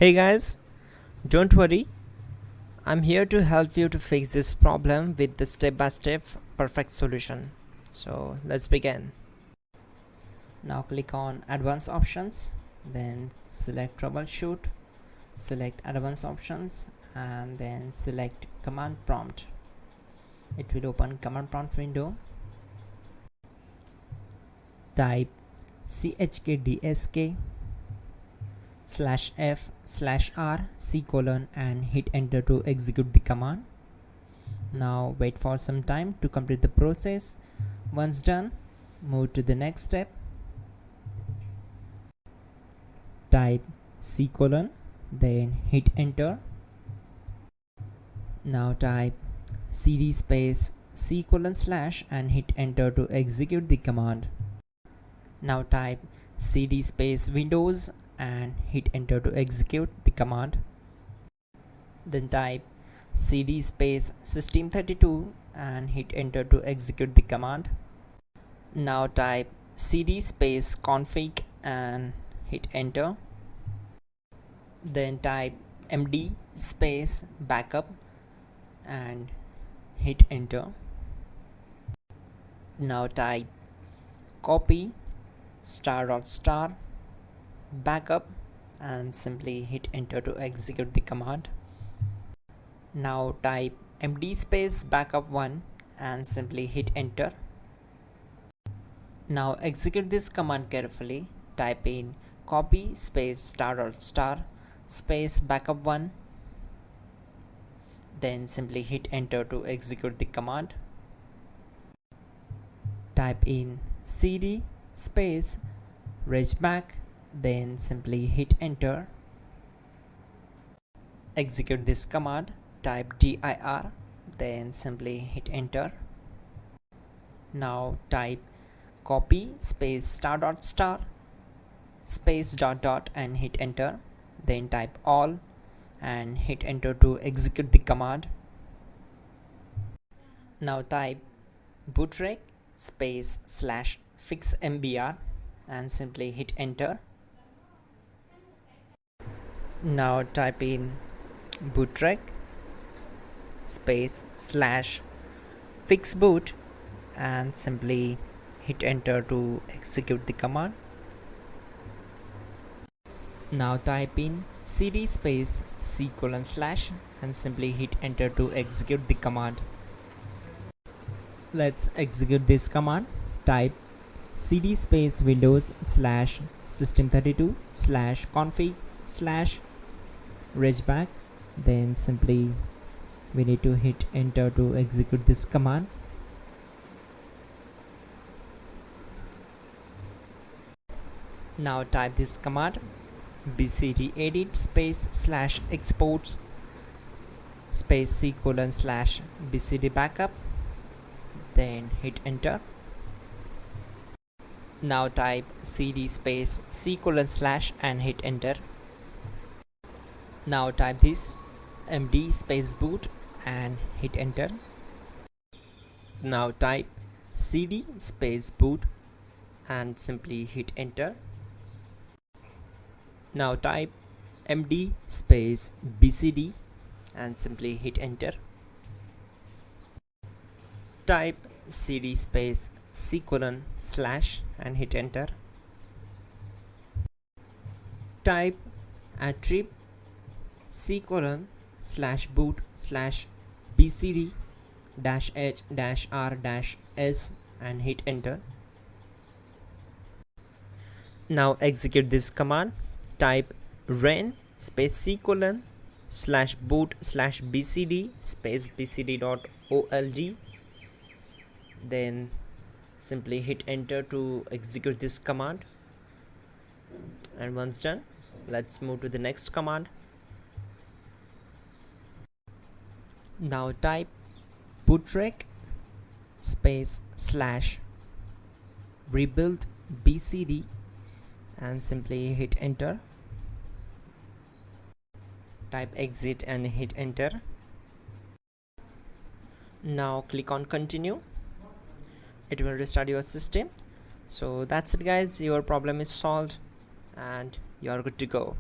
Hey guys, don't worry, I'm here to help you to fix this problem with the step-by-step perfect solution. So let's begin. Now click on advanced options, then select troubleshoot, select advanced options and then select command prompt. It will open command prompt window. Type chkdsk /f/r c:, and hit enter to execute the command. Now wait for some time to complete the process. Once done, move to the next step. Type c:, then hit enter. Now type cd space c:/ and hit enter to execute the command. Now type cd space Windows and hit enter to execute the command. Then type cd space system32 and hit enter to execute the command. Now type cd space config and hit enter. Then type md space backup and hit enter. Now type copy *** backup and simply hit enter to execute the command. Now type md space backup1 and simply hit enter. Now execute this command carefully. Type in copy space ** space backup1, then simply hit enter to execute the command. Type in cd space regback, then simply hit enter. Execute this command. Type dir, then simply hit enter. Now type copy space ** space ... and hit enter. Then type all and hit enter to execute the command. Now type bootrec space /fixmbr and simply hit enter. Now type in bootrec space /fixboot and simply hit enter to execute the command. Now type in cd space c:/ and simply hit enter to execute the command. Let's execute this command. Type cd space Windows /system32 /config /regback, then simply we need to hit enter to execute this command. Now type this command bcd edit space /exports space c:/ bcd backup, then hit enter. Now type cd space c:/ and hit enter. Now type this md space boot and hit enter. Now type cd space boot and simply hit enter. Now type md space bcd and simply hit enter. Type cd space c:/ and hit enter. Type attrib c:/boot /bcd -h-r-s and hit enter. Now execute this command. Type ren space c:/boot /bcd space bcd.old, then simply hit enter to execute this command. And once done, let's move to the next command. Now type bootrec space /rebuild bcd and simply hit enter. Type exit and hit enter. Now click on continue. It will restart your system. So that's it guys, your problem is solved and you are good to go.